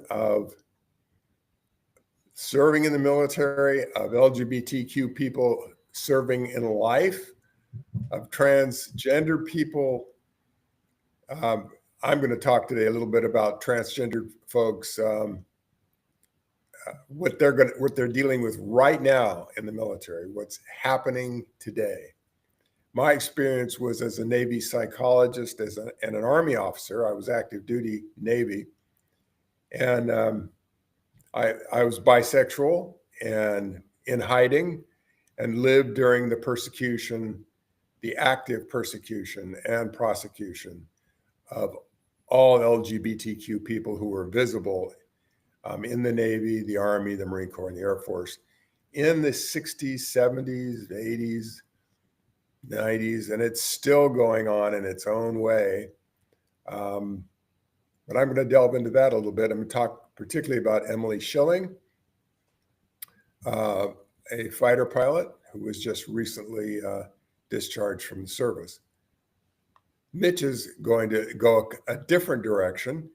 of serving in the military, of LGBTQ people serving in life, of transgender people. I'm going to talk today a little bit about transgender folks, what they're dealing with right now in the military, what's happening today. My experience was as a Navy psychologist and an Army officer. I was active duty Navy, and I was bisexual and in hiding, and lived during the persecution, the active persecution and prosecution of all LGBTQ people who were visible in the Navy, the Army, the Marine Corps, and the Air Force in the 60s, 70s, 80s, 90s, and it's still going on in its own way. But I'm going to delve into that a little bit. I'm going to talk particularly about Emily Schilling, a fighter pilot who was just recently discharged from the service. Mitch is going to go a different direction,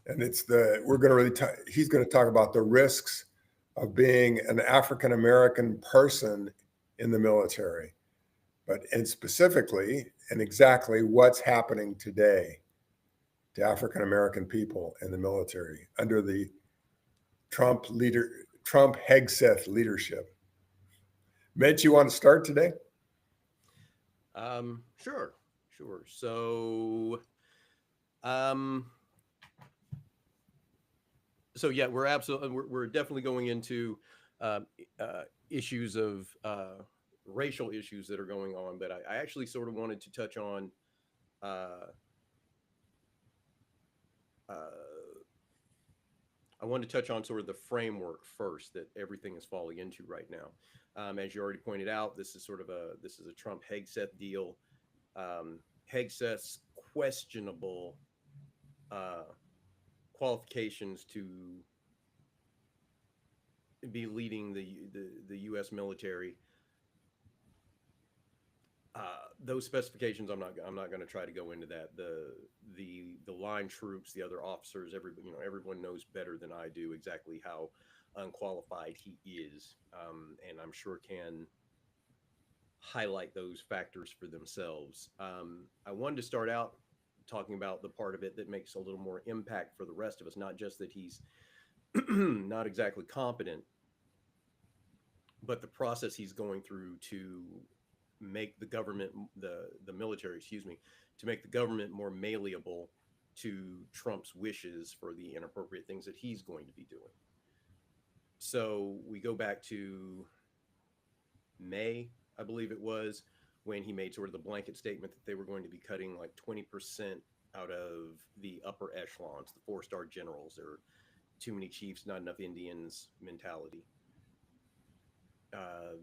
and he's going to talk about the risks of being an African American person in the military, and specifically and exactly what's happening today to African American people in the military under the Trump Hegseth leadership. Mitch, you want to start today? Sure. Um, so yeah, we're definitely going into uh, issues of racial issues that are going on, but I actually sort of wanted to touch on uh, uh, I wanted to touch on sort of the framework first that everything is falling into right now. As you already pointed out, this is a Trump Hegseth deal. Hegseth's questionable uh, qualifications to be leading the U.S. military. Those specifications, I'm not going to try to go into that. The line troops, the other officers, everyone knows better than I do exactly how unqualified he is, and I'm sure can highlight those factors for themselves. I wanted to start out talking about the part of it that makes a little more impact for the rest of us, not just that he's not exactly competent, but the process he's going through to make the government, the military, excuse me, to make the government more malleable to Trump's wishes for the inappropriate things that he's going to be doing. So we go back to May, I believe it was, when he made sort of the blanket statement that they were going to be cutting like 20% out of the upper echelons, the four-star generals. There are too many chiefs, not enough Indians mentality. Uh,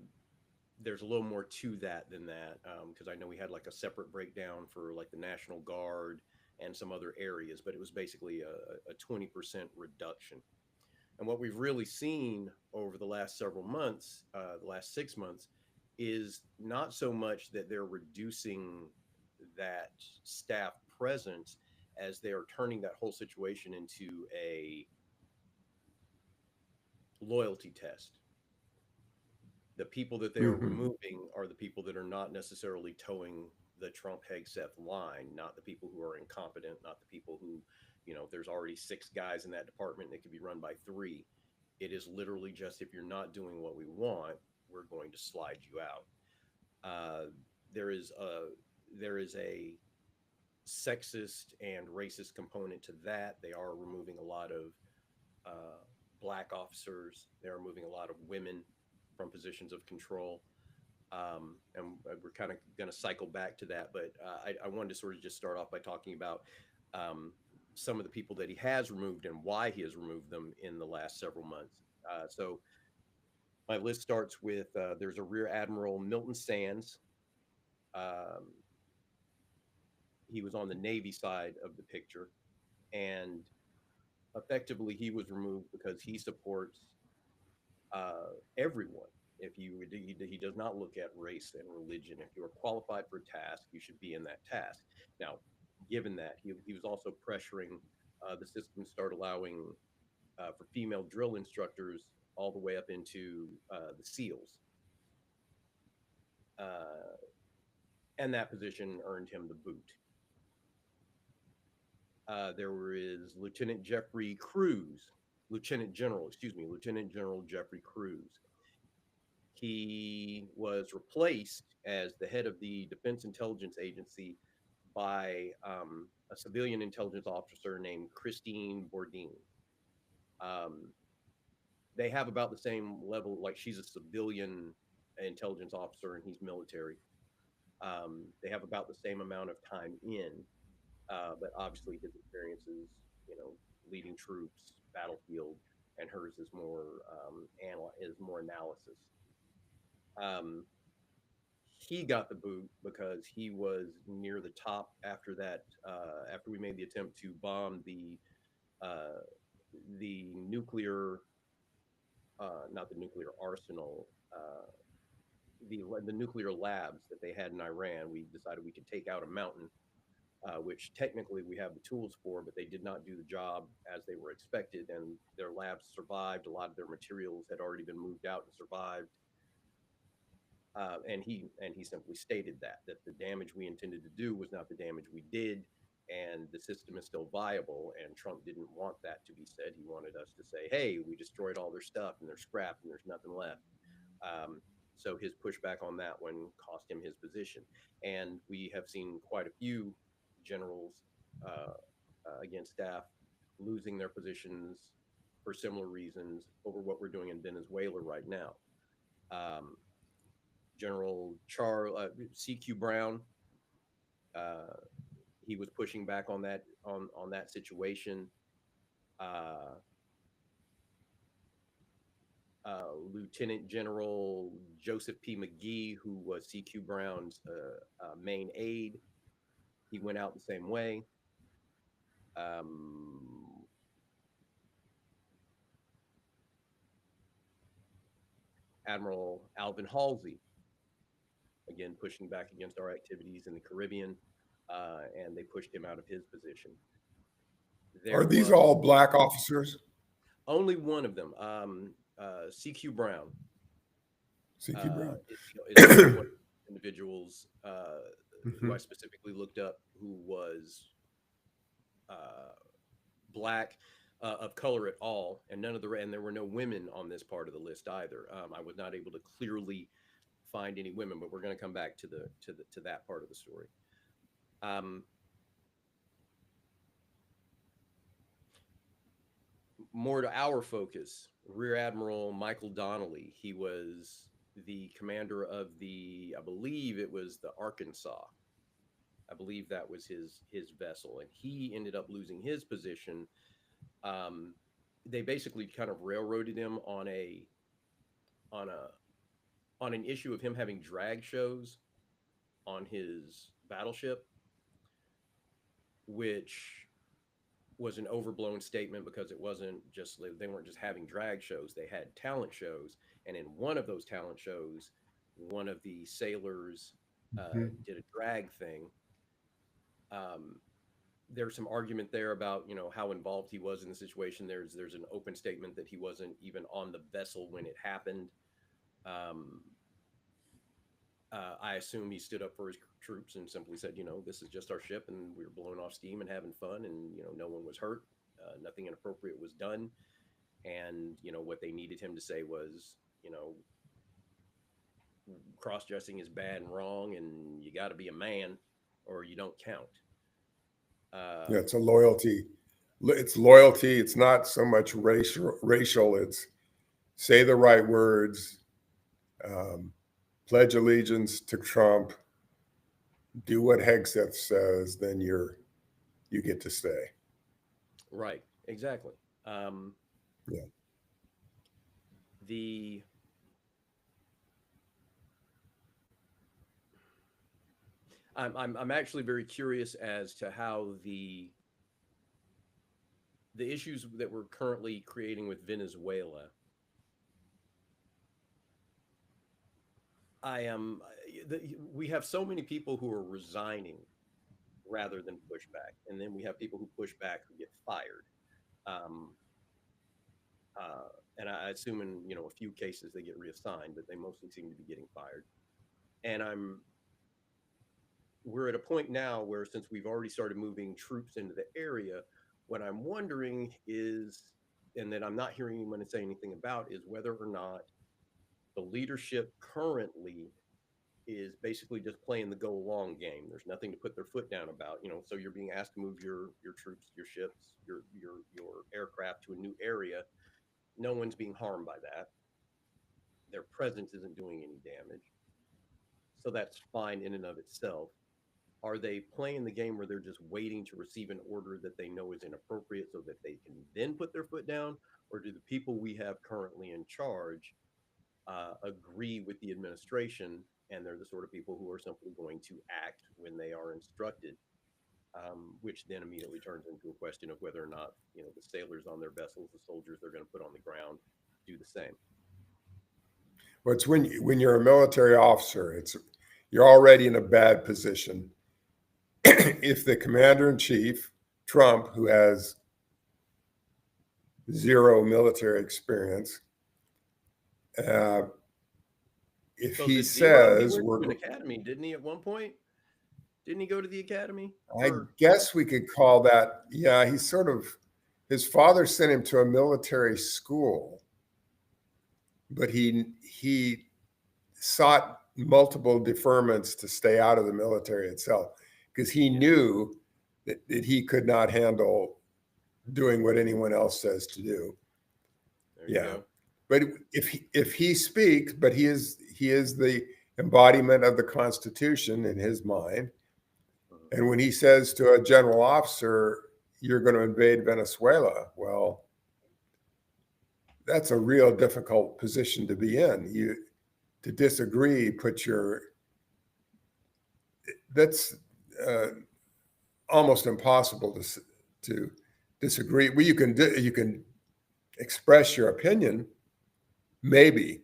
there's a little more to that than that, because I know we had like a separate breakdown for like the National Guard and some other areas, but it was basically a 20% reduction. And what we've really seen over the last several months, the last 6 months, is not so much that they're reducing that staff presence as they are turning that whole situation into a loyalty test. The people that they are Mm-hmm. removing are the people that are not necessarily towing the Trump Hegseth line, not the people who are incompetent, not the people who, there's already six guys in that department that could be run by three. It is literally just if you're not doing what we want, we're going to slide you out. Uh, there is a sexist and racist component to that. They are removing a lot of uh, black officers. They are removing a lot of women from positions of control. And we're kind of going to cycle back to that, but I wanted to sort of just start off by talking about um, some of the people that he has removed and why he has removed them in the last several months. So my list starts with there's a Rear Admiral Milton Sands. Um, he was on the Navy side of the picture, and effectively he was removed because he supports everyone. If you he does not look at race and religion. If you are qualified for a task, you should be in that task. Now, given that he was also pressuring the system to start allowing for female drill instructors all the way up into the SEALs. And that position earned him the boot. There is Lieutenant Jeffrey Cruz, Lieutenant General Jeffrey Cruz. He was replaced as the head of the Defense Intelligence Agency by a civilian intelligence officer named Christine Bourdin. They have about the same level, like she's a civilian intelligence officer and he's military. They have about the same amount of time in, but obviously his experiences, leading troops, battlefield, and hers is more analysis. He got the boot because he was near the top after that. After we made the attempt to bomb the nuclear, not the nuclear arsenal, the nuclear labs that they had in Iran, we decided we could take out a mountain, which technically we have the tools for, but they did not do the job as they were expected, and their labs survived. A lot of their materials had already been moved out and survived. And he simply stated that the damage we intended to do was not the damage we did, and the system is still viable. And Trump didn't want that to be said. He wanted us to say, "Hey, we destroyed all their stuff, and they're scrapped, and there's nothing left." So his pushback on that one cost him his position. And we have seen quite a few generals against staff losing their positions for similar reasons over what we're doing in Venezuela right now. General CQ Brown, he was pushing back on that situation. Lieutenant General Joseph P. McGee, who was CQ Brown's main aide, he went out the same way. Admiral Alvin Halsey, again, pushing back against our activities in the Caribbean, and they pushed him out of his position. Are these all black officers? Only one of them, CQ Brown. CQ Brown. Is one of the individuals who I specifically looked up, who was black, of color at all, and and there were no women on this part of the list either. I was not able to clearly find any women, but we're going to come back to that part of the story. More to our focus, Rear Admiral Michael Donnelly. He was the commander of I believe it was the Arkansas. I believe that was his vessel, and he ended up losing his position. They basically kind of railroaded him on an issue of him having drag shows on his battleship, which was an overblown statement because it wasn't just, they weren't just having drag shows, they had talent shows. And in one of those talent shows, one of the sailors did a drag thing. There's some argument there about, how involved he was in the situation. There's an open statement that he wasn't even on the vessel when it happened. I assume he stood up for his troops and simply said, this is just our ship, and we were blowing off steam and having fun, and no one was hurt, nothing inappropriate was done, and what they needed him to say was, cross-dressing is bad and wrong, and you got to be a man or you don't count. Yeah, it's a loyalty. It's loyalty. It's not so much racial. It's say the right words, pledge allegiance to Trump, do what Hegseth says, then you get to stay. Right. Exactly. Yeah. I'm actually very curious as to how the issues that we're currently creating with Venezuela. We have so many people who are resigning rather than push back, and then we have people who push back who get fired. And I assume in a few cases they get reassigned, but they mostly seem to be getting fired. And we're at a point now where, since we've already started moving troops into the area, what I'm wondering is, and that I'm not hearing anyone say anything about, is whether or not the leadership currently is basically just playing the go along game. There's nothing to put their foot down about, so you're being asked to move your troops, your ships, your aircraft to a new area. No one's being harmed by that. Their presence isn't doing any damage. So that's fine in and of itself. Are they playing the game where they're just waiting to receive an order that they know is inappropriate so that they can then put their foot down? Or do the people we have currently in charge agree with the administration, and they're the sort of people who are simply going to act when they are instructed, which then immediately turns into a question of whether or not the sailors on their vessels, the soldiers they're going to put on the ground, do the same. Well, it's when you're a military officer, you're already in a bad position. If the commander in chief, Trump, who has zero military experience, if So he zero, he says went we're, to an academy, didn't he? At one point, didn't he go to the academy? I guess we could call that, yeah, his father sent him to a military school, but he sought multiple deferments to stay out of the military itself, because he knew that he could not handle doing what anyone else says to do. There you Yeah. go. But if he speaks, but he is the embodiment of the Constitution in his mind. And when he says to a general officer, you're going to invade Venezuela, well, that's a real difficult position to be in. To disagree, that's almost impossible to disagree. Well, you can express your opinion, maybe.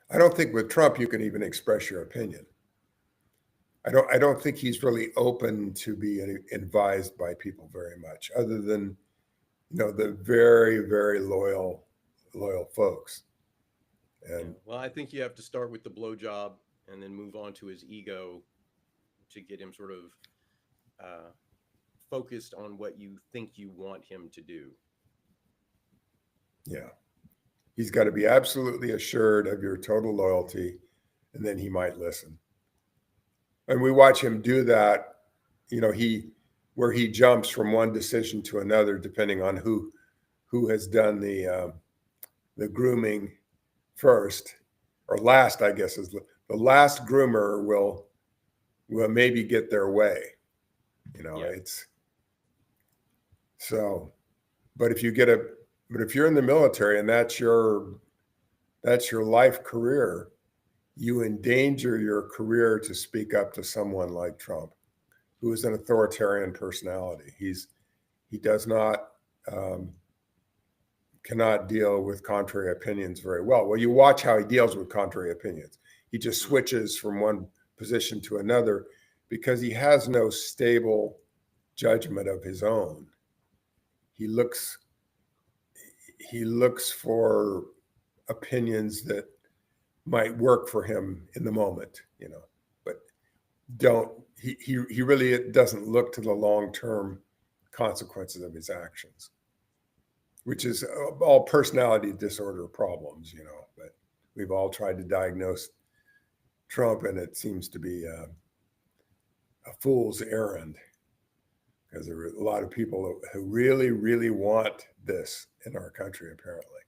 I don't think with Trump you can even express your opinion. I don't think he's really open to being advised by people very much, other than the very, very loyal folks. And well, I think you have to start with the blowjob and then move on to his ego to get him sort of focused on what you think you want him to do. yeah, he's got to be absolutely assured of your total loyalty, and then he might listen. And we watch him do that, where he jumps from one decision to another, depending on who has done the grooming first or last. I guess is the last groomer will maybe get their way. It's so. But if you're in the military and that's your life career, you endanger your career to speak up to someone like Trump, who is an authoritarian personality. He does not cannot deal with contrary opinions very well. Well, you watch how he deals with contrary opinions. He just switches from one position to another because he has no stable judgment of his own. He looks for opinions that might work for him in the moment, but he really doesn't look to the long-term consequences of his actions, which is all personality disorder problems, but we've all tried to diagnose Trump, and it seems to be a fool's errand, because there are a lot of people who really, really want this in our country, apparently.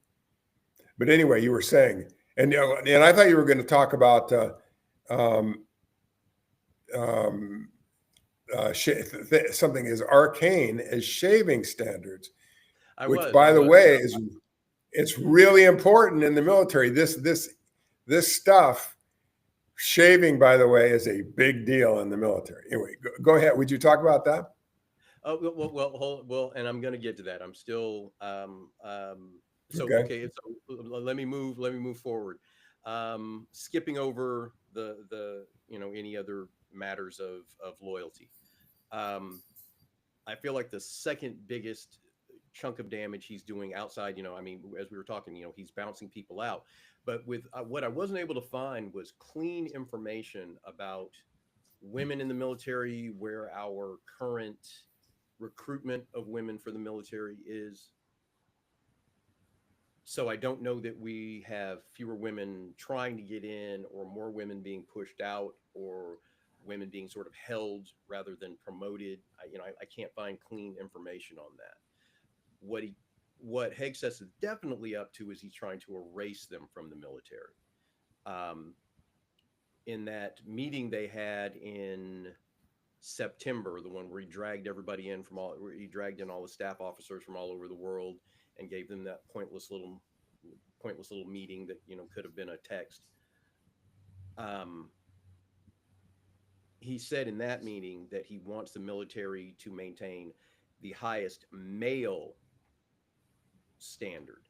But anyway, you were saying, and I thought you were going to talk about something as arcane as shaving standards, which, by the way, it's really important in the military. This stuff, shaving, by the way, is a big deal in the military. Anyway, go ahead. Would you talk about that? Well, and I'm going to get to that. I'm still Okay. So let me move forward. Skipping over the any other matters of loyalty. I feel like the second biggest chunk of damage he's doing outside. I mean, as we were talking, he's bouncing people out. But with what I wasn't able to find was clean information about women in the military, where our current recruitment of women for the military is. So I don't know that we have fewer women trying to get in, or more women being pushed out, or women being sort of held rather than promoted. I can't find clean information on that. What Hegseth is definitely up to is he's trying to erase them from the military. Um, in that meeting they had in September, the one where he dragged everybody in where he dragged in all the staff officers from all over the world and gave them that pointless little meeting that could have been a text. He said in that meeting that he wants the military to maintain the highest male standard,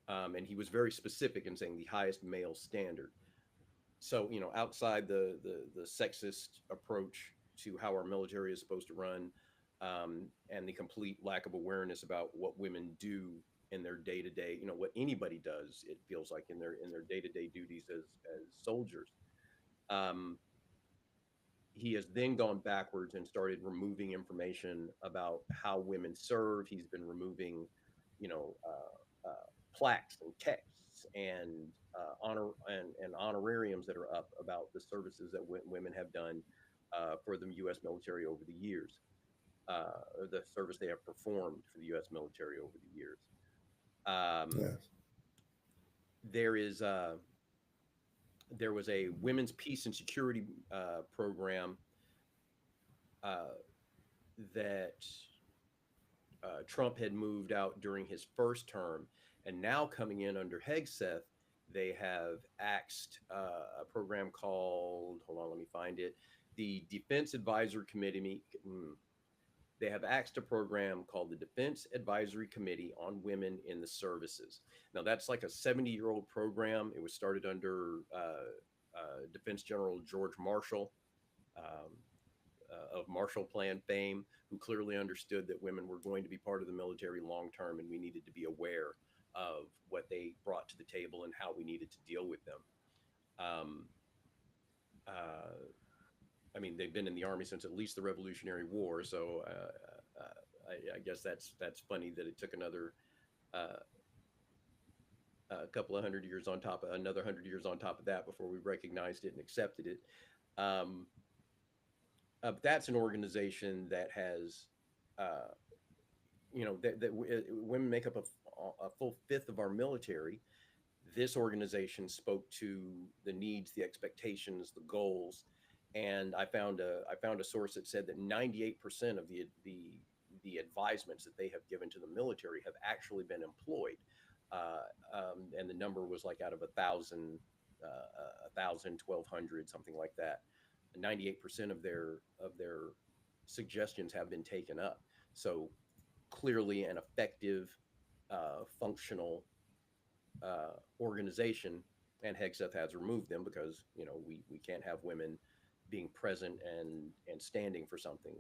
and he was very specific in saying the highest male standard. So outside the sexist approach to how our military is supposed to run, and the complete lack of awareness about what women do in their day to day, what anybody does, it feels like in their day to day duties as soldiers. Um, he has then gone backwards and started removing information about how women serve. He's been removing, plaques and texts and honor and honorariums that are up about the services that women have done for the U.S. military over the years, or the service they have performed for the U.S. military over the years. Yes. There was a women's peace and security program that Trump had moved out during his first term, and now coming in under Hegseth, they have axed a program called, hold on, let me find it, the Defense Advisory Committee. They have axed a program called the Defense Advisory Committee on Women in the Services. Now, that's like a 70-year-old program. It was started under Defense General George Marshall, of Marshall Plan fame, who clearly understood that women were going to be part of the military long term, and we needed to be aware of what they brought to the table and how we needed to deal with them. I mean, they've been in the Army since at least the Revolutionary War, so I guess that's funny that it took another a couple of hundred years on top of another 100 years on top of that before we recognized it and accepted it. But that's an organization that has, women make up a full fifth of our military. This organization spoke to the needs, the expectations, the goals, and I found a source that said that 98% of the advisements that they have given to the military have actually been employed, and the number was like out of 1,000, 1,200, something like that. 98% of their suggestions have been taken up. So clearly an effective, functional organization, and Hegseth has removed them because we can't have women being present and standing for something.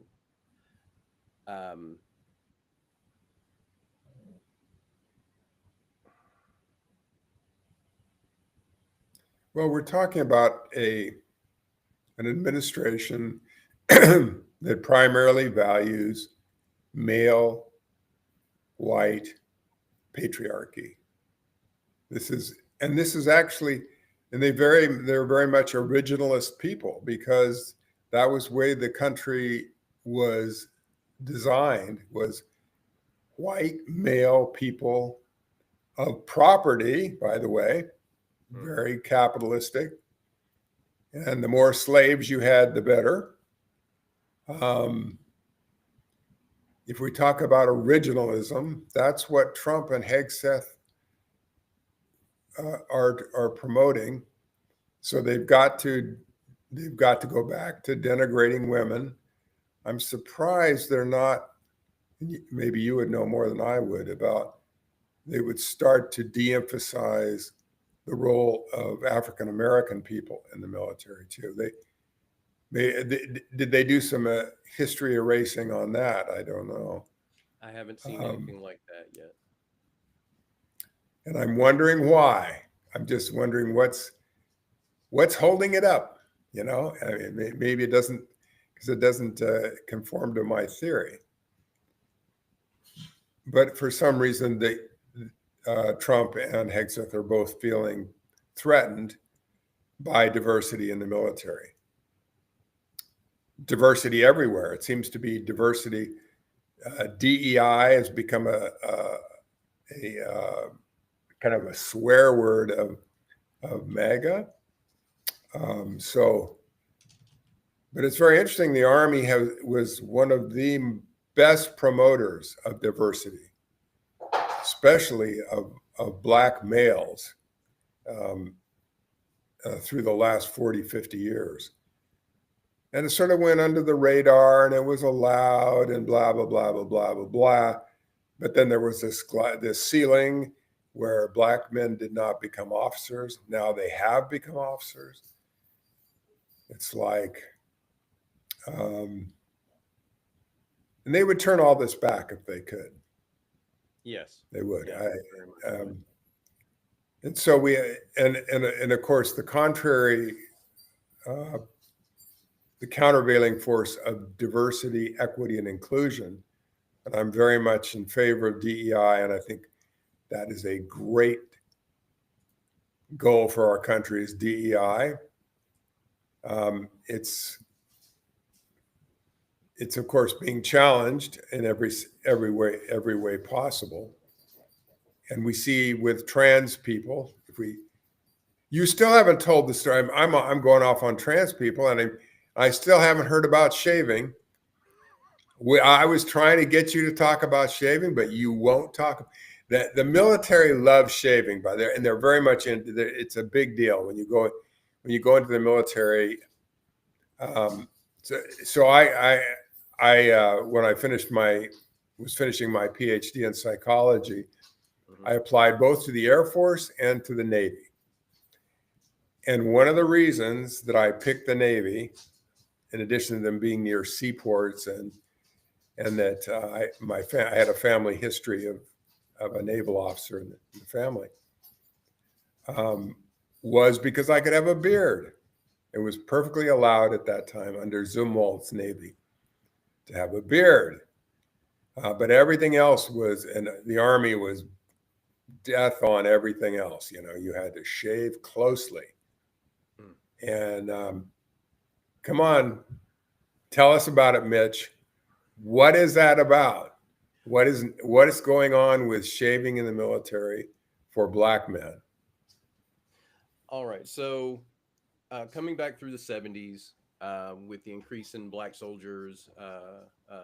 Well, we're talking about an administration that primarily values male, white patriarchy. This is actually, and they're very much originalist people, because that was the way the country was designed, was white male people of property, by the way, very capitalistic. And the more slaves you had, the better. If we talk about originalism, that's what Trump and Hegseth are promoting. So they've got to go back to denigrating women. I'm surprised they're not. Maybe you would know more than I would about. They would start to de-emphasize the role of African American people in the military too. Did they do some history erasing on that? I don't know. I haven't seen Um, anything like that yet. and I'm wondering why. I'm just wondering what's holding it up. I mean, maybe it doesn't, because it doesn't conform to my theory. But for some reason, Trump and Hegseth are both feeling threatened by diversity in the military. Diversity everywhere. It seems to be diversity. DEI has become a kind of a swear word of MAGA. But it's very interesting. The Army was one of the best promoters of diversity, especially of Black males, um, through the last 40, 50 years. And it sort of went under the radar and it was allowed and blah, blah, blah, blah, blah, blah, blah. But then there was this ceiling where Black men did not become officers. Now they have become officers. It's like, and they would turn all this back if they could. Yes. They would. Yeah, very much so. And so and of course uh, the countervailing force of diversity, equity, and inclusion. And I'm very much in favor of DEI, and I think that is a great goal for our country is DEI. It's of course being challenged in every way possible. And we see with trans people, you still haven't told the story. I'm going off on trans people, and I still haven't heard about shaving. I was trying to get you to talk about shaving, but you won't talk. The military loves shaving, and they're very much into it. It's a big deal when you go into the military. So when I was finishing my PhD in psychology, I applied both to the Air Force and to the Navy. And one of the reasons that I picked the Navy, in addition to them being near seaports and that I had a family history of a naval officer in the family, was because I could have a beard. It was perfectly allowed at that time under Zumwalt's Navy to have a beard. But everything else and the Army was death on everything else. You had to shave closely. And come on, tell us about it, Mitch. What is that about? What is going on with shaving in the military for Black men? All right. So, coming back through the 70s, with the increase in Black soldiers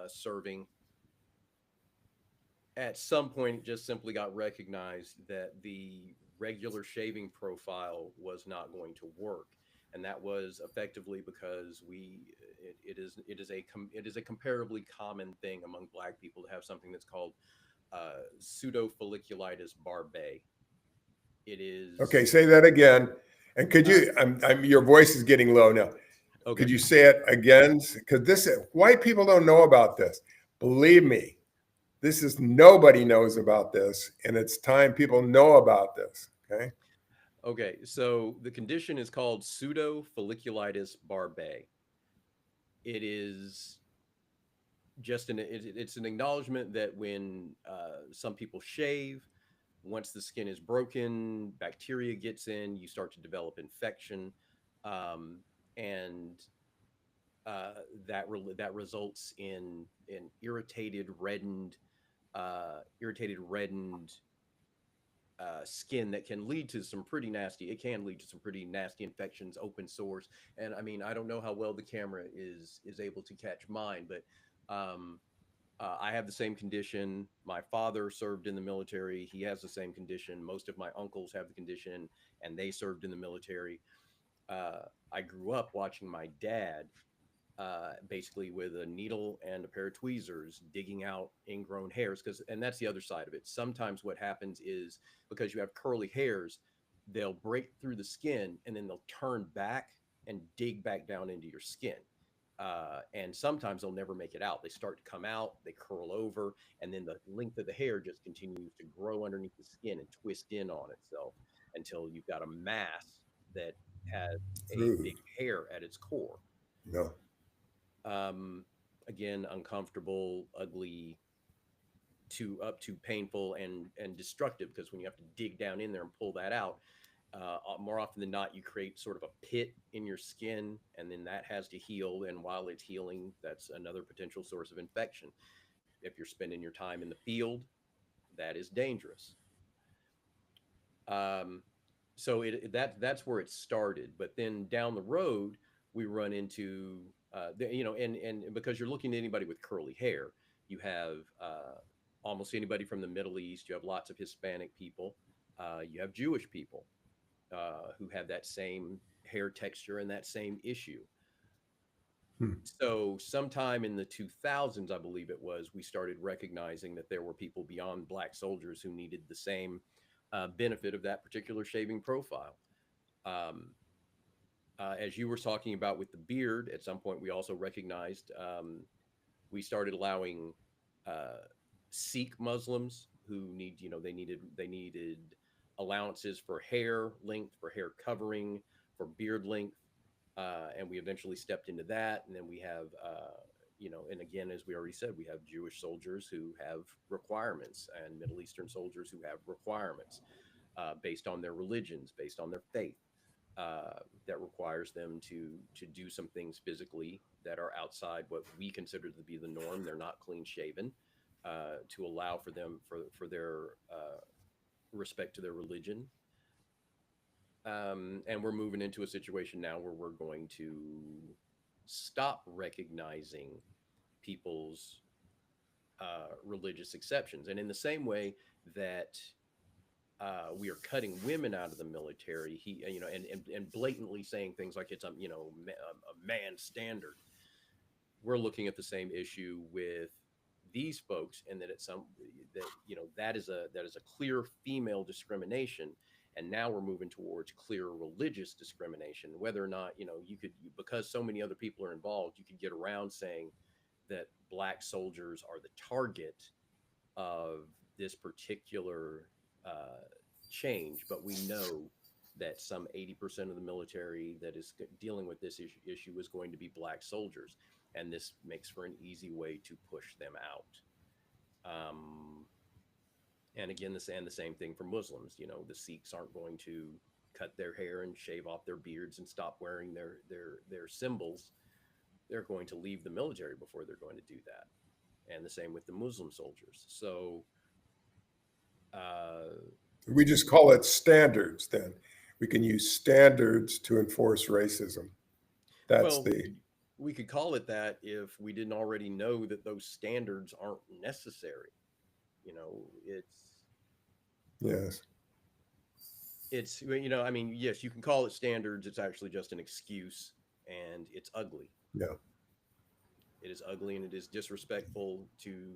serving, at some point it just simply got recognized that the regular shaving profile was not going to work, and that was effectively because it is a comparably common thing among Black people to have something that's called pseudofolliculitis barbae. It Okay, is say that again. And could uh, you? Your voice is getting low now. okay. Could you say it again? Because white people don't know about this. Believe me, nobody knows about this, and it's time people know about this. Okay. Okay, so the condition is called pseudofolliculitis barbae. It is it's an acknowledgement that when some people shave, once the skin is broken, bacteria gets in, you start to develop infection, um, and that results in irritated reddened skin that can lead to some pretty nasty. It can lead to some pretty nasty infections, open sores, and I mean, I don't know how well the camera is able to catch mine, but um, I have the same condition. My father served in the military. He has the same condition. Most of my uncles have the condition, and they served in the military. I grew up watching my dad basically with a needle and a pair of tweezers digging out ingrown hairs, and that's the other side of it. Sometimes what happens is because you have curly hairs, they'll break through the skin and then they'll turn back and dig back down into your skin. And sometimes they'll never make it out. They start to come out, they curl over, and then the length of the hair just continues to grow underneath the skin and twist in on itself until you've got a mass that has a Ooh, big hair at its core. no. Um, Again, uncomfortable, ugly, to up to painful and destructive, because when you have to dig down in there and pull that out, more often than not, you create sort of a pit in your skin, and then that has to heal. And while it's healing, that's another potential source of infection. If you're spending your time in the field, that is dangerous. Um, so that's where it started. But then down the road, we run into and because you're looking at anybody with curly hair, you have almost anybody from the Middle East. You have lots of Hispanic people. You have Jewish people who have that same hair texture and that same issue. Hmm. So, sometime in the 2000s, I believe it was, we started recognizing that there were people beyond black soldiers who needed the same benefit of that particular shaving profile. Um, as you were talking about with the beard, at some point we also recognized we started allowing uh, Sikh Muslims who they needed allowances for hair length, for hair covering, for beard length, and we eventually stepped into that. And then we have, and again, as we already said, we have Jewish soldiers who have requirements, and Middle Eastern soldiers who have requirements based on their religions, based on their faith. That requires them to do some things physically that are outside what we consider to be the norm. They're not clean shaven, to allow for them for their respect to their religion. And we're moving into a situation now where we're going to stop recognizing people's religious exceptions. And in the same way that we are cutting women out of the military, and blatantly saying things like it's a man standard. We're looking at the same issue with these folks, and that it's some that that is a clear female discrimination. And now we're moving towards clear religious discrimination. Whether or not because so many other people are involved, you could get around saying that black soldiers are the target of this particular change. But we know that some 80% of the military that is dealing with this issue is going to be black soldiers. And this makes for an easy way to push them out. And again, the same thing for Muslims. The Sikhs aren't going to cut their hair and shave off their beards and stop wearing their symbols. They're going to leave the military before they're going to do that. And the same with the Muslim soldiers. So, uh, We just call it standards then. We can use standards to enforce racism. That's well, the, we could call it that if we didn't already know that those standards aren't necessary. You know, yes. I mean, yes, you can call it standards. It's actually just an excuse, and it's ugly. Yeah. It is ugly, and it is disrespectful to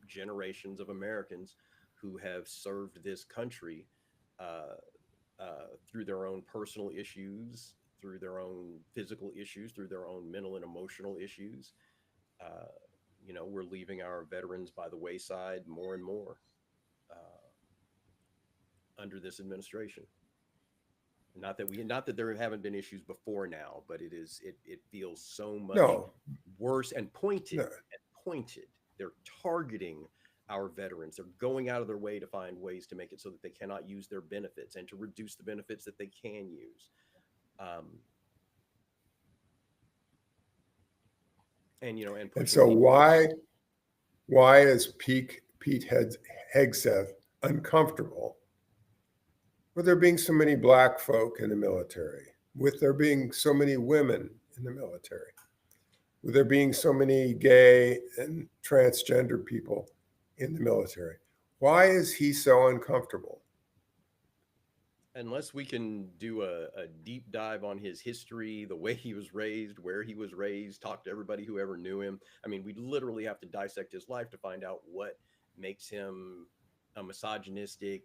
generations of Americans who have served this country uh, through their own personal issues, through their own physical issues, through their own mental and emotional issues. Uh, we're leaving our veterans by the wayside more and more under this administration. Not that there haven't been issues before now, but it feels so much No, worse and no. pointed. They're targeting our veterans. They're going out of their way to find ways to make it so that they cannot use their benefits and to reduce the benefits that they can use. Um, and And pushing so people. why is Pete Hegseth uncomfortable with there being so many black folk in the military, with there being so many women in the military, with there being so many gay and transgender people in the military? Why is he so uncomfortable? Unless we can do a deep dive on his history, the way he was raised, where he was raised, talk to everybody who ever knew him. I mean, we literally have to dissect his life to find out what makes him a misogynistic,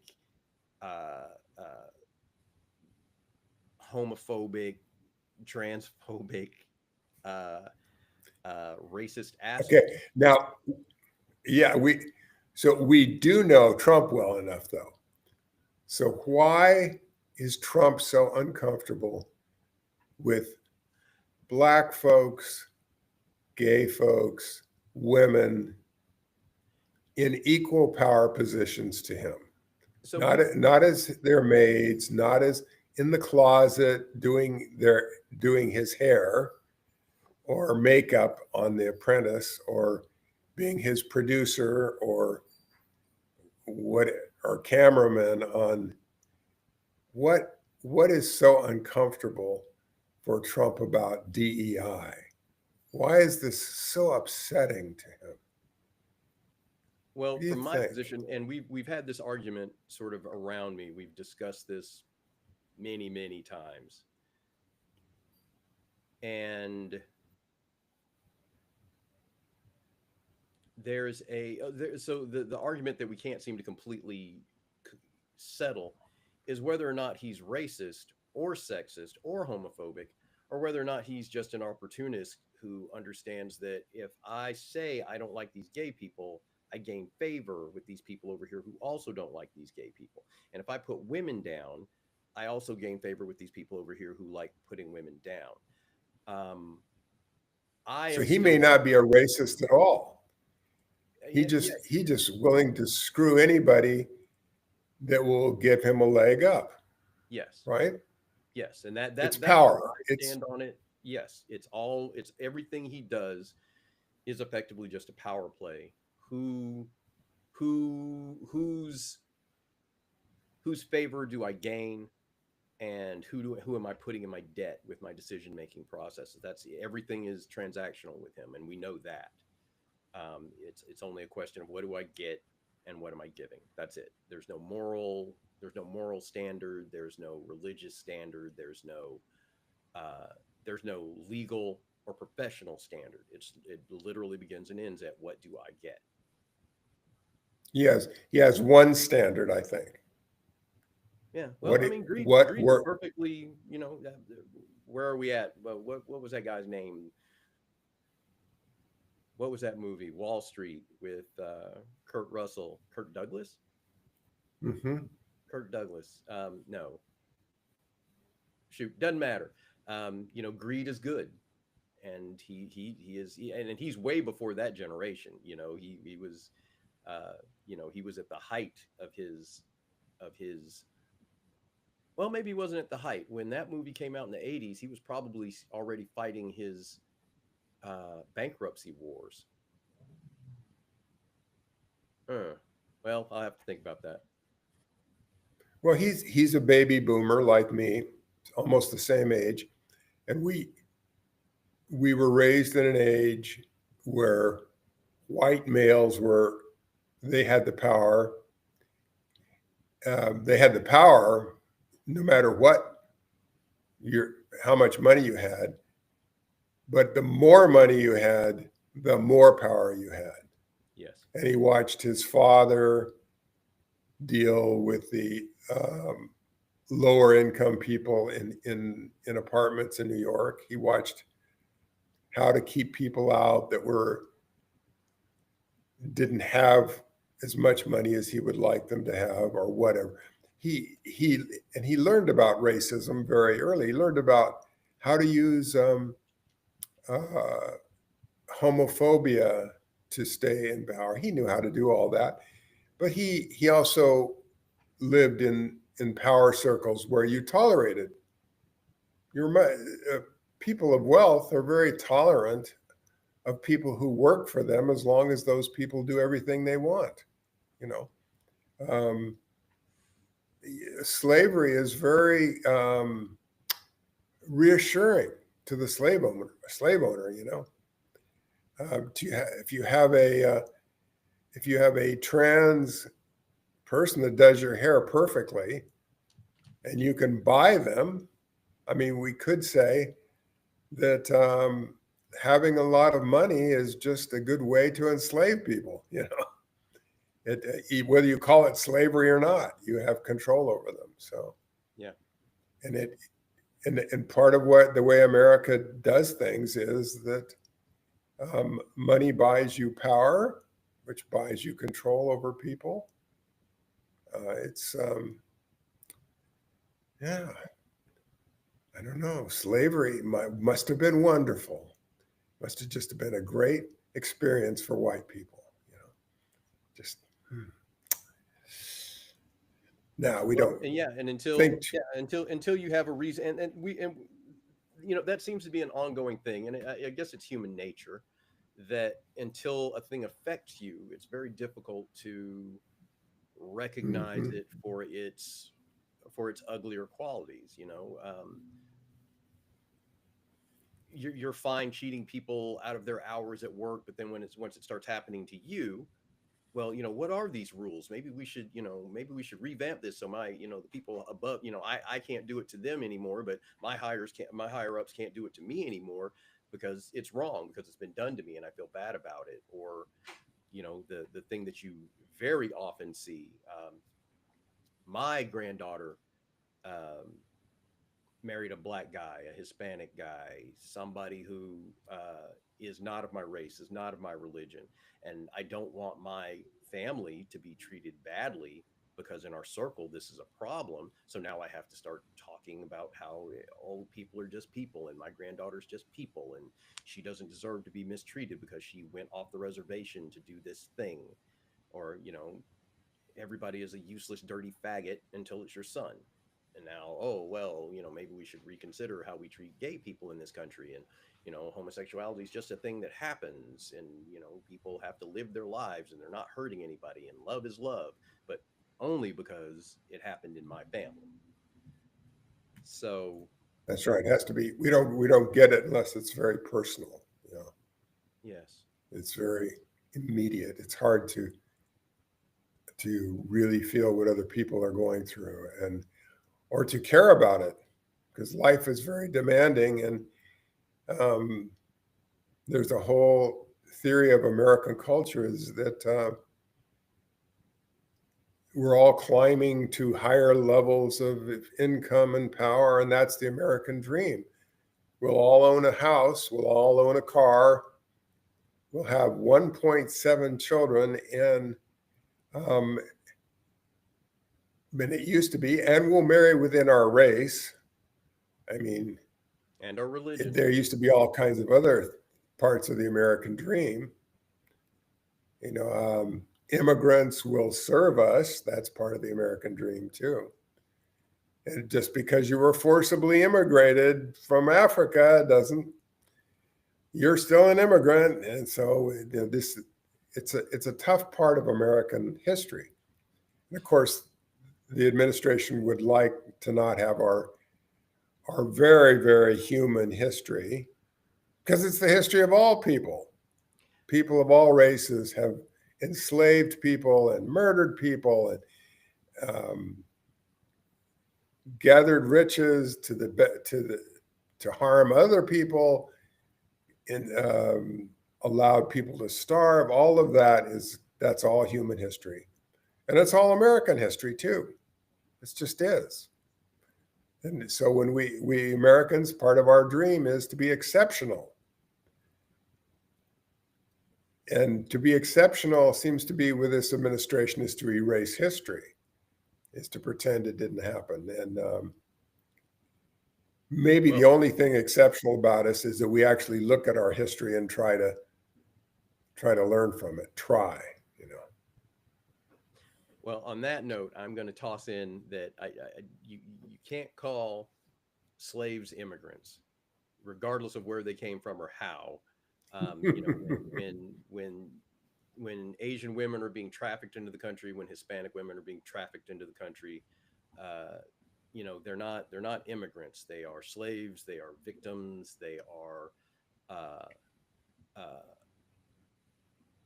uh, uh, homophobic, transphobic, uh, racist Okay. assholes. Now, yeah, we do know Trump well enough, though. So why is Trump so uncomfortable with Black folks, gay folks, women in equal power positions to him? So Not as their maids, not as in the closet doing his hair or makeup on The Apprentice, or being his producer, or what, or cameraman on what is so uncomfortable for Trump about DEI? Why is this so upsetting to him? well, What do you from my think? position, and we've had this argument sort of around me. We've discussed this many times, and there's so the argument that we can't seem to completely settle is whether or not he's racist or sexist or homophobic, or whether or not he's just an opportunist who understands that if I say I don't like these gay people, I gain favor with these people over here who also don't like these gay people. And if I put women down, I also gain favor with these people over here who like putting women down. Um, I So am he may still, not be a racist at all. yeah, yeah, He just willing to screw anybody that will give him a leg up, yes. right? Yes, and It's that's where power. I stand on it. Yes, it's everything he does is effectively just a power play. Who whose favor do I gain, and who am I putting in my debt with my decision making processes? That's everything is transactional with him, and we know that. It's only a question of what do I get and what am I giving. That's it. There's no moral standard. There's no religious standard. There's no legal or professional standard. It literally begins and ends at what do I get. He has one standard, I think. Yeah. Well, What I it, mean, what Greed's work? perfectly. Where are we at? Well, what was that guy's name? What was that movie? Wall Street with Kurt Russell, Kirk Douglas. Mm-hmm. Kirk Douglas. No, shoot, doesn't matter. Greed is good, and and he's way before that generation. He was, he was at the height of his. Well, maybe he wasn't at the height when that movie came out in the '80s. He was probably already fighting his bankruptcy wars. Well, I'll have to think about that. Well, he's a baby boomer like me, almost the same age, and we were raised in an age where white males they had the power. They had the power no matter how much money you had, but the more money you had, the more power you had. Yes. And he watched his father deal with the lower income people in apartments in New York. He watched how to keep people out that didn't have as much money as he would like them to have, or whatever. He learned about racism very early. He learned about how to use homophobia to stay in power. He knew how to do all that, but he also lived in power circles where you tolerated people of wealth are very tolerant of people who work for them, as long as those people do everything they want. Um, Slavery is very reassuring to the slave owner. If you have a trans person that does your hair perfectly, and you can buy them, I mean, we could say that having a lot of money is just a good way to enslave people. Whether you call it slavery or not, you have control over them. So yeah, and part of the way America does things is that Money buys you power, which buys you control over people. It's yeah, I don't know. Slavery must have been wonderful. Must have just been a great experience for white people. Just now we Well, don't and yeah, and think. until you have a reason, and that seems to be an ongoing thing, and I guess it's human nature that until a thing affects you, it's very difficult to recognize Mhm. it for its uglier qualities. You're fine cheating people out of their hours at work, but then once it starts happening to you, well, what are these rules? Maybe we should revamp this so the people above, I can't do it to them anymore, but my higher ups can't do it to me anymore because it's wrong, because it's been done to me and I feel bad about it. Or, the thing that you very often see, my granddaughter, um, married a black guy, a Hispanic guy, somebody who is not of my race, is not of my religion. And I don't want my family to be treated badly because in our circle, this is a problem. So now I have to start talking about how all people are just people and my granddaughter's just people. And she doesn't deserve to be mistreated because she went off the reservation to do this thing. Or, everybody is a useless, dirty faggot until it's your son. And now, oh, well, maybe we should reconsider how we treat gay people in this country. And, homosexuality is just a thing that happens. And, people have to live their lives and they're not hurting anybody. And love is love, but only because it happened in my family. So, That's right. It has to be. We don't get it unless it's very personal. yes. It's very immediate. It's hard to really feel what other people are going through and or to care about it because life is very demanding and um, there's a whole theory of American culture is that we're all climbing to higher levels of income and power, and that's the American dream. We'll all own a house, we'll all own a car, we'll have 1.7 children in than it used to be, and we'll marry within our race. I mean, And our religion. there used to be all kinds of other parts of the American dream. Immigrants will serve us. That's part of the American dream too. And just because you were forcibly immigrated from Africa doesn't, you're still an immigrant. And so it's a tough part of American history. And of course, the administration would like to not have our very, very human history because it's the history of all people. People of all races have enslaved people and murdered people and gathered riches to harm other people and allowed people to starve. All of that's all human history, and it's all American history too. It just is. And so when we Americans, part of our dream is to be exceptional. And to be exceptional seems to be with this administration is to erase history, is to pretend it didn't happen. And maybe the Well, only thing exceptional about us is that we actually look at our history and try to learn from it. well, on that note, I'm going to toss in that you can't call slaves immigrants, regardless of where they came from or how. When Asian women are being trafficked into the country, when Hispanic women are being trafficked into the country, uh, they're not immigrants. They are slaves. They are victims. They are, uh, uh,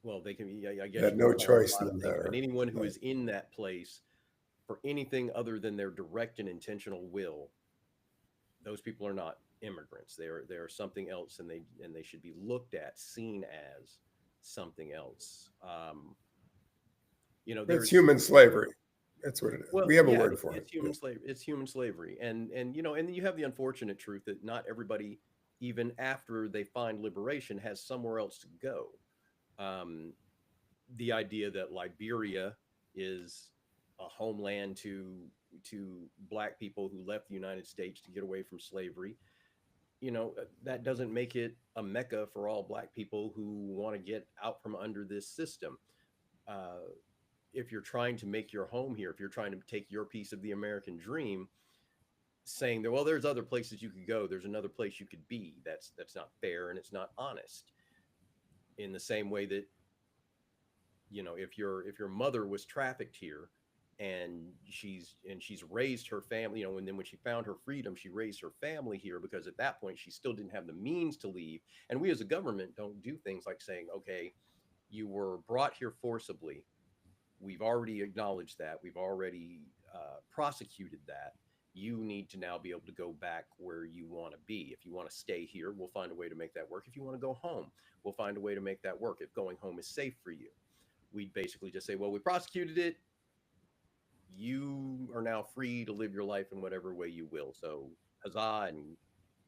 well, they can be. I They guess had you no can call them choice a lot in of the things, but matter. anyone who Right. is in that place for anything other than their direct and intentional will, those people are not immigrants. They are something else, and they should be looked at, seen as something else. It's There's human slavery. That's what it is. well, We have a yeah, word for it. it's human slavery. It's human slavery, and you have the unfortunate truth that not everybody even after they find liberation, has somewhere else to go. Um, the idea that Liberia is a homeland to black people who left the United States to get away from slavery, that doesn't make it a mecca for all black people who want to get out from under this system. Uh, if you're trying to make your home here, if you're trying to take your piece of the American dream, saying that, well, there's other places you could go, there's another place you could be, that's not fair and it's not honest. In the same way that, if your mother was trafficked here and she's raised her family, and then when she found her freedom, she raised her family here, because at that point she still didn't have the means to leave. And we as a government don't do things like saying, okay, you were brought here forcibly, we've already acknowledged that, we've already prosecuted that, you need to now be able to go back where you want to be. If you want to stay here, we'll find a way to make that work. If you want to go home, we'll find a way to make that work. If going home is safe for you, we'd basically just say, well, we prosecuted it, you are now free to live your life in whatever way you will. So huzzah and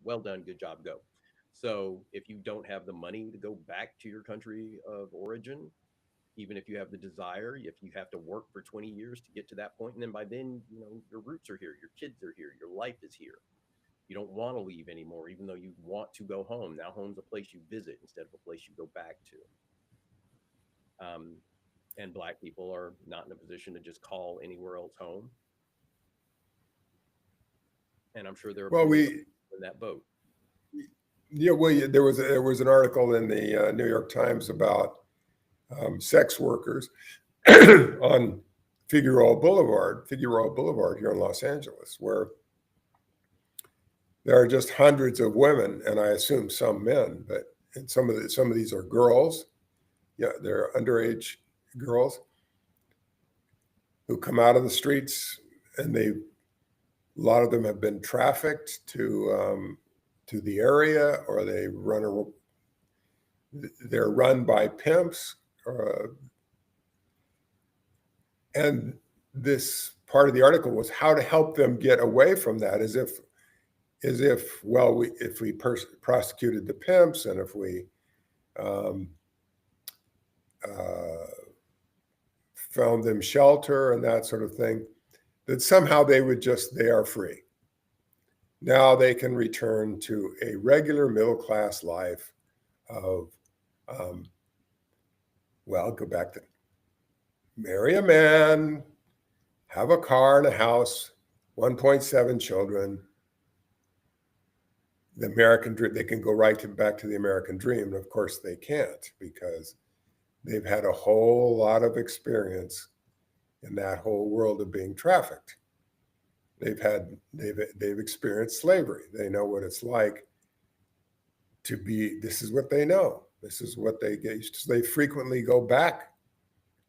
well done, good job, go. So if you don't have the money to go back to your country of origin, even if you have the desire, if you have to work for 20 years to get to that point, and then by then, your roots are here, your kids are here, your life is here. You don't want to leave anymore, even though you want to go home. Now home's a place you visit instead of a place you go back to. And black people are not in a position to just call anywhere else home. And I'm sure there are Well, plenty in that boat. there was an article in the New York Times about sex workers on Figueroa Boulevard here in Los Angeles, where there are just hundreds of women, and I assume some men, and some of these are girls. Yeah, they're underage girls who come out of the streets, and a lot of them have been trafficked to the area, or they're run by pimps. And this part of the article was how to help them get away from that, as if well, if we prosecuted the pimps, and if we found them shelter and that sort of thing, that somehow they are free. Now they can return to a regular middle-class life of, go back to marry a man, have a car and a house, 1.7 children. The American dream, they can go back to the American dream. And of course they can't, because they've had a whole lot of experience in that whole world of being trafficked. They've experienced slavery. They know what it's like to be. This is what they know. This is what they get used to. So they frequently go back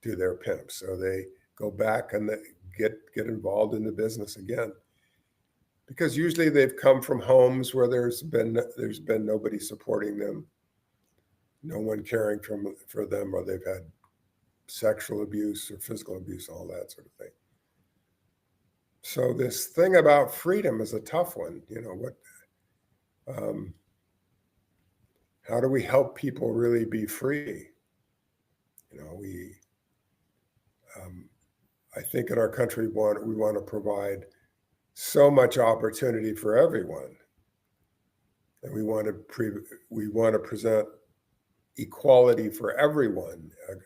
to their pimps. So they go back and they get involved in the business again, because usually they've come from homes where there's been nobody supporting them, no one caring for them, or they've had sexual abuse or physical abuse, all that sort of thing. So this thing about freedom is a tough one. How do we help people really be free? I think in our country, we want to provide so much opportunity for everyone, and we want to present equality for everyone, at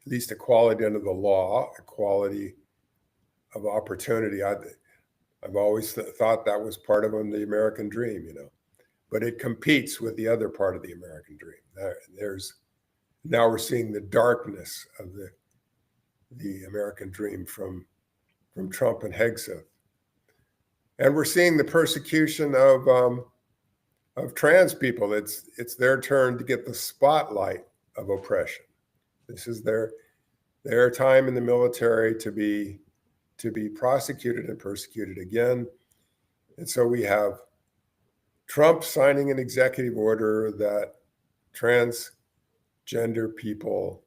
least equality under the law, equality of opportunity. I've always thought that was part of the American dream, but it competes with the other part of the American dream. Now we're seeing the darkness of the American dream from Trump and Hegseth. And we're seeing the persecution of trans people. It's their turn to get the spotlight of oppression. This is their time in the military to be prosecuted and persecuted again. And so we have Trump signing an executive order that transgender people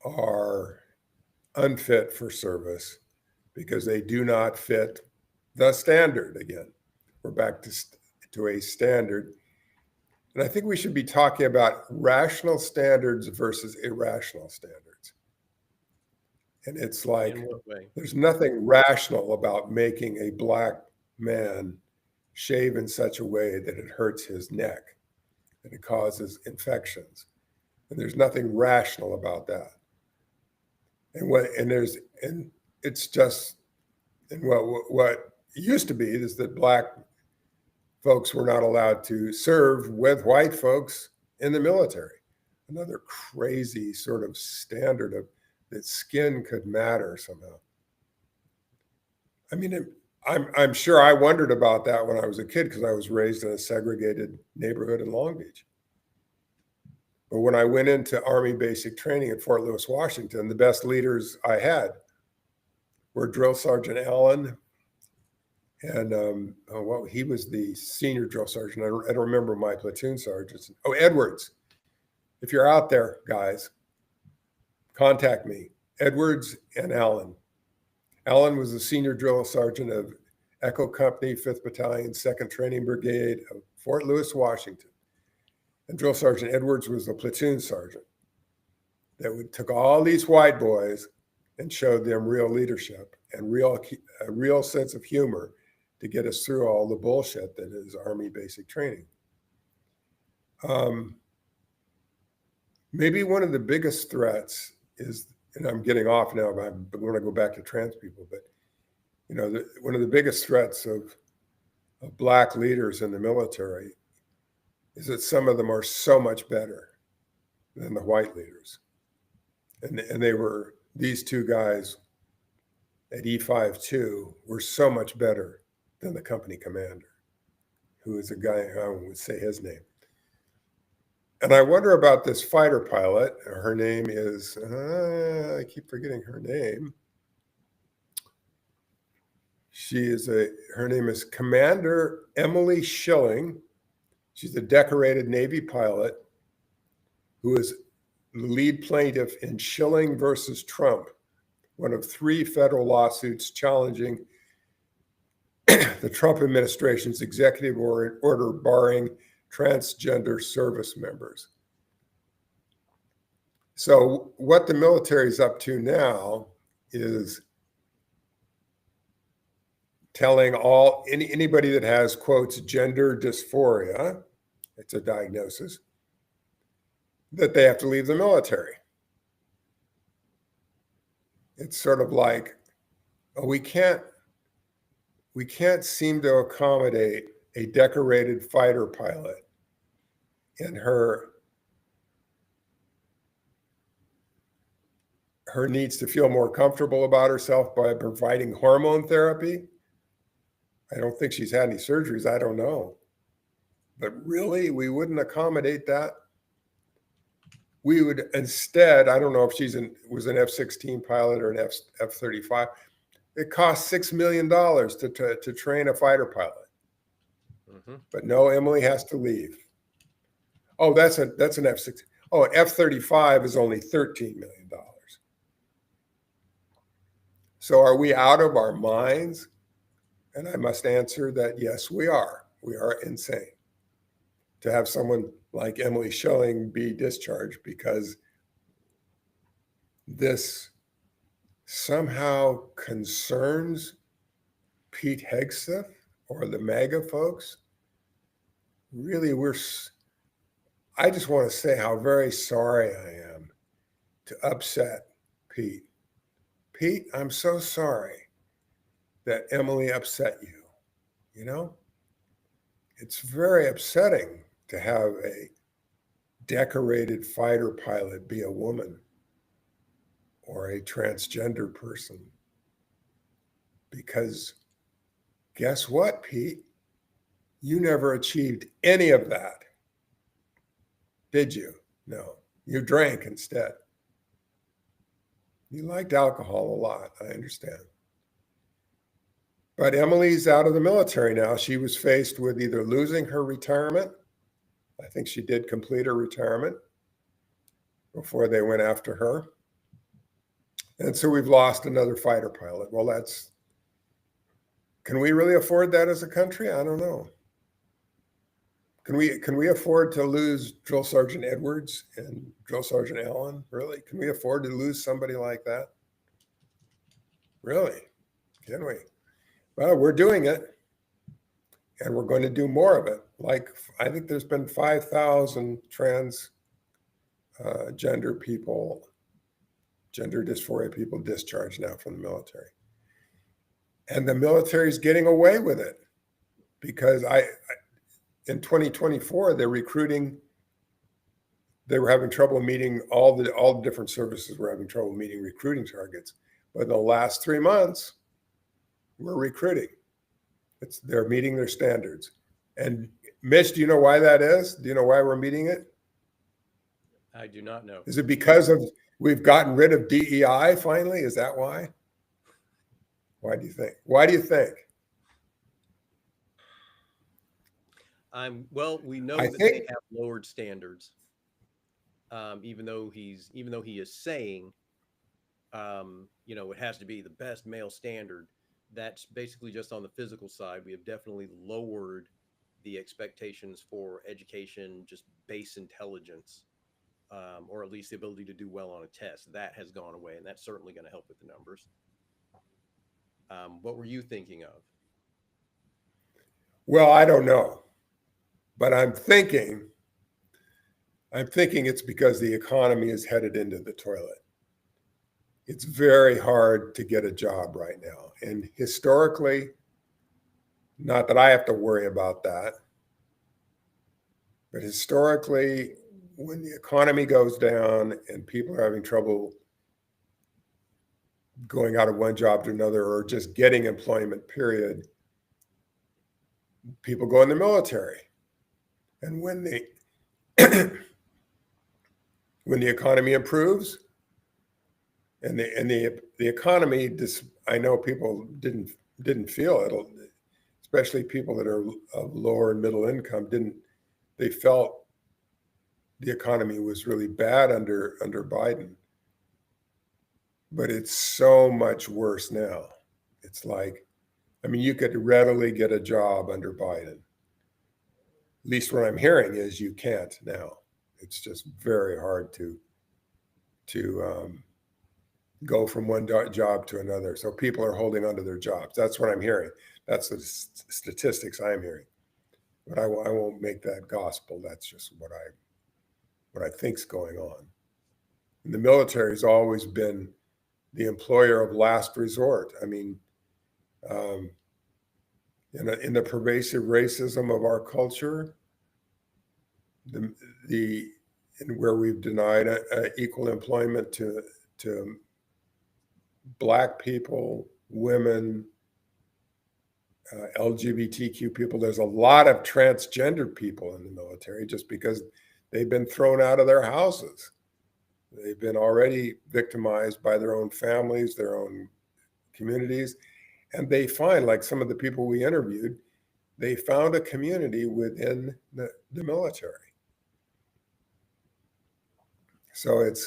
are unfit for service because they do not fit the standard. Again, we're back to to a standard. And I think we should be talking about rational standards versus irrational standards. And it's like, In what way? there's nothing rational about making a black man shave in such a way that it hurts his neck and it causes infections. And there's nothing rational about that. And it's just, and what used to be is that black folks were not allowed to serve with white folks in the military. Another crazy sort of standard of that skin could matter somehow. I mean, I'm sure I wondered about that when I was a kid because I was raised in a segregated neighborhood in Long Beach. But when I went into Army basic training at Fort Lewis, Washington, the best leaders I had were Drill Sergeant Allen, and he was the senior drill sergeant. I don't remember my platoon sergeants. Oh, Edwards. If you're out there, guys, contact me. Edwards and Allen. Allen was the senior drill sergeant of Echo Company, 5th Battalion, 2nd Training Brigade of Fort Lewis, Washington. And Drill Sergeant Edwards was the platoon sergeant that took all these white boys and showed them real leadership and a real sense of humor to get us through all the bullshit that is Army basic training. Maybe one of the biggest threats is, and I'm getting off now, but I'm going to go back to trans people, but one of the biggest threats of black leaders in the military is that some of them are so much better than the white leaders. And these two guys at E52 were so much better than the company commander, who is a guy, I won't say his name. And I wonder about this fighter pilot. Her name is, I keep forgetting her name. Her name is Commander Emily Schilling. She's a decorated Navy pilot who is the lead plaintiff in Schilling versus Trump, one of 3 federal lawsuits challenging the Trump administration's executive order barring transgender service members. So what the military is up to now is telling anybody that has, quotes, gender dysphoria, it's a diagnosis, that they have to leave the military. It's sort of like, we can't seem to accommodate a decorated fighter pilot in her needs to feel more comfortable about herself by providing hormone therapy. I don't think she's had any surgeries. I don't know. But really, we wouldn't accommodate that. We would instead, I don't know if was an F-16 pilot or an F-35. It costs $6 million to train a fighter pilot. Mm-hmm. But no, Emily has to leave. Oh, that's an F-16. Oh, an F-35 is only $13 million. So are we out of our minds? And I must answer that, yes, we are. We are insane to have someone like Emily Schilling be discharged because this somehow concerns Pete Hegseth or the MAGA folks. Really, I just want to say how very sorry I am to upset Pete. Pete, I'm so sorry that Emily upset you. You know, it's very upsetting to have a decorated fighter pilot be a woman or a transgender person. Because guess what, Pete? You never achieved any of that. Did you? No, you drank instead. You liked alcohol a lot, I understand. But Emily's out of the military now. She was faced with either losing her retirement. I think she did complete her retirement before they went after her. And so we've lost another fighter pilot. Well, can we really afford that as a country? I don't know. Can we afford to lose Drill Sergeant Edwards and Drill Sergeant Allen? Really? Can we afford to lose somebody like that? Really? Can we? Well, we're doing it, and we're going to do more of it. Like, I think there's been 5,000 trans gender people, gender dysphoria people discharged now from the military. And the military is getting away with it because in 2024, they're recruiting. They were having trouble meeting all the different services were having trouble meeting recruiting targets. But in the last 3 months, we're recruiting. They're meeting their standards. And Mitch, do you know why that is? Do you know why we're meeting it? I do not know. Is it because we've gotten rid of DEI finally? Is that why? Why do you think? Why do you think? Well, we know I that think they have lowered standards. Even though he is saying, it has to be the best male standard. That's basically just on the physical side. We have definitely lowered the expectations for education, just base intelligence, or at least the ability to do well on a test. That has gone away, and that's certainly going to help with the numbers. What were you thinking of? Well, I don't know, but I'm thinking it's because the economy is headed into the toilet. It's very hard to get a job right now. And historically, not that I have to worry about that, but historically, when the economy goes down and people are having trouble going out of one job to another or just getting employment, period, people go in the military. And when when the economy improves, and the economy, I know people didn't feel it, especially people that are of lower and middle income they felt the economy was really bad under Biden. But it's so much worse now. It's like, I mean, you could readily get a job under Biden. At least what I'm hearing is you can't now. It's just very hard to go from one job to another. So people are holding onto their jobs. That's what I'm hearing. That's the statistics I'm hearing. But I won't make that gospel. That's just what I think's going on. And the military has always been the employer of last resort. I mean, in the pervasive racism of our culture, where we've denied equal employment to Black people, women, LGBTQ people. There's a lot of transgender people in the military just because they've been thrown out of their houses. They've been already victimized by their own families, their own communities. And they find, like some of the people we interviewed, they found a community within the military. So it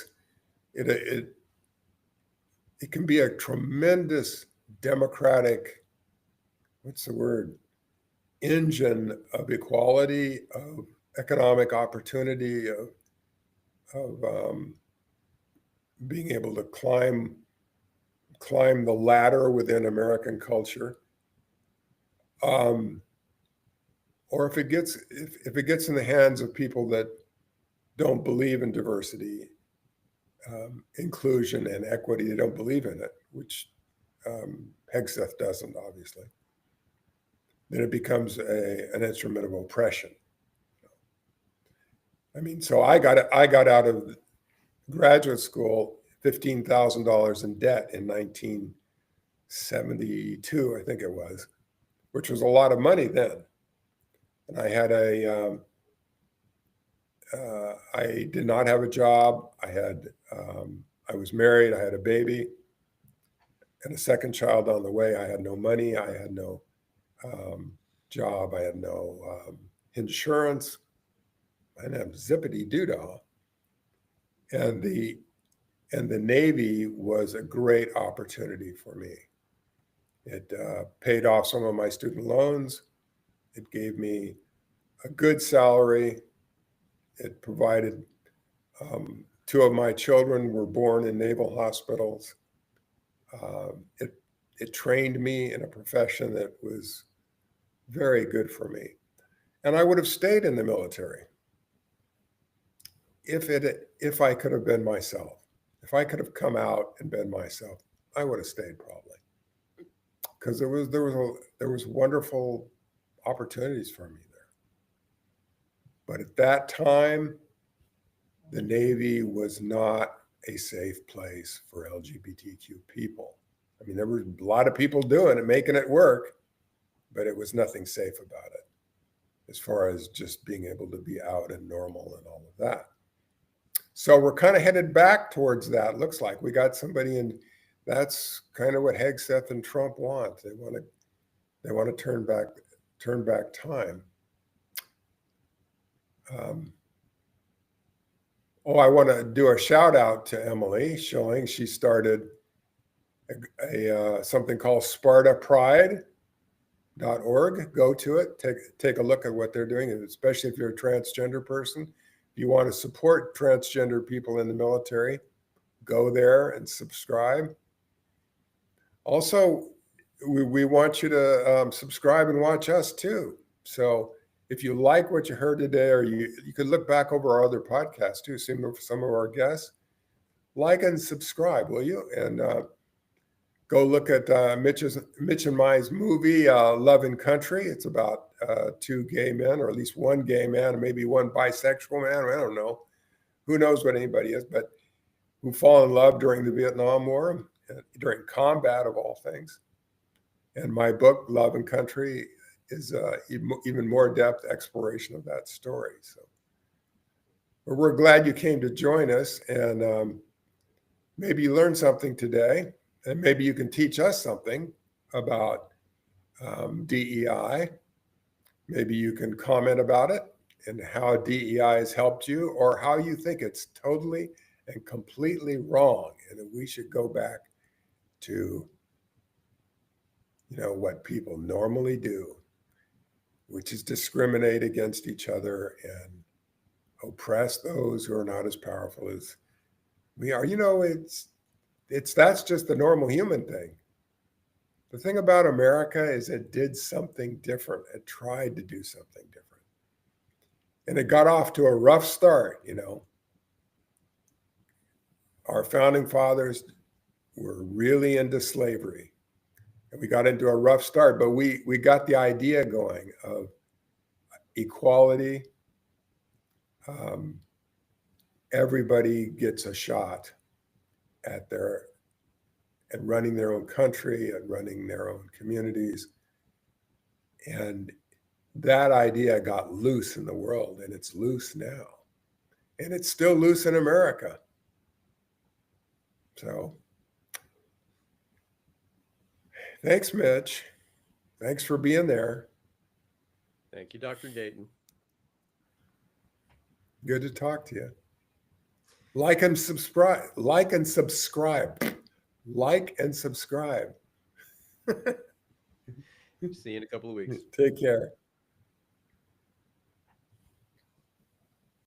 can be a tremendous democratic, what's the word, engine of equality, of economic opportunity, of being able to climb the ladder within American culture. Or if it gets in the hands of people that don't believe in diversity, inclusion, and equity, they don't believe in it, which Hegseth doesn't, obviously, then it becomes an instrument of oppression. I mean, so I got out of graduate school $15,000 in debt in 1972, I think it was, which was a lot of money then. And I had I did not have a job. I was married. I had a baby and a second child on the way. I had no money. I had no job. I had no insurance. I didn't have zippity doodah. And the Navy was a great opportunity for me. It paid off some of my student loans. It gave me a good salary. It provided, two of my children were born in naval hospitals. It trained me in a profession that was very good for me. And I would have stayed in the military if I could have been myself. If I could have come out and been myself, I would have stayed probably. Because there was wonderful opportunities for me there. But at that time, the Navy was not a safe place for LGBTQ people. I mean, there were a lot of people doing it, making it work, but it was nothing safe about it as far as just being able to be out and normal and all of that. So we're kind of headed back towards that. Looks like we got somebody in. That's kind of what Hegseth and Trump want. They want to turn back time. I want to do a shout out to Emily Schilling. She started something called SpartaPride.org. Go to it. Take a look at what they're doing, especially if you're a transgender person. If you want to support transgender people in the military, go there and subscribe. Also, we want you to subscribe and watch us too. So if you like what you heard today, or you could look back over our other podcasts too, some of our guests, like and subscribe, will you? And go look at Mitch and Mai's movie, Love and Country. It's about two gay men, or at least one gay man, and maybe one bisexual man. I don't know. Who knows what anybody is, but who fall in love during the Vietnam War, during combat of all things. And my book, Love and Country, is even more depth exploration of that story. So we're glad you came to join us, and maybe you learned something today, and maybe you can teach us something about DEI. Maybe you can comment about it and how DEI has helped you, or how you think it's totally and completely wrong, and that we should go back to what people normally do, which is discriminate against each other and oppress those who are not as powerful as we are. That's just the normal human thing. The thing about America is it did something different. It tried to do something different. And it got off to a rough start, Our founding fathers were really into slavery. And we got into a rough start, but we got the idea going of equality. Everybody gets a shot at running their own country and running their own communities. And that idea got loose in the world, and it's loose now. And it's still loose in America. So thanks, Mitch. Thanks for being there. Thank you, Dr. Dayton. Good to talk to you. Like and subscribe. Like and subscribe. Like and subscribe. See you in a couple of weeks. Take care.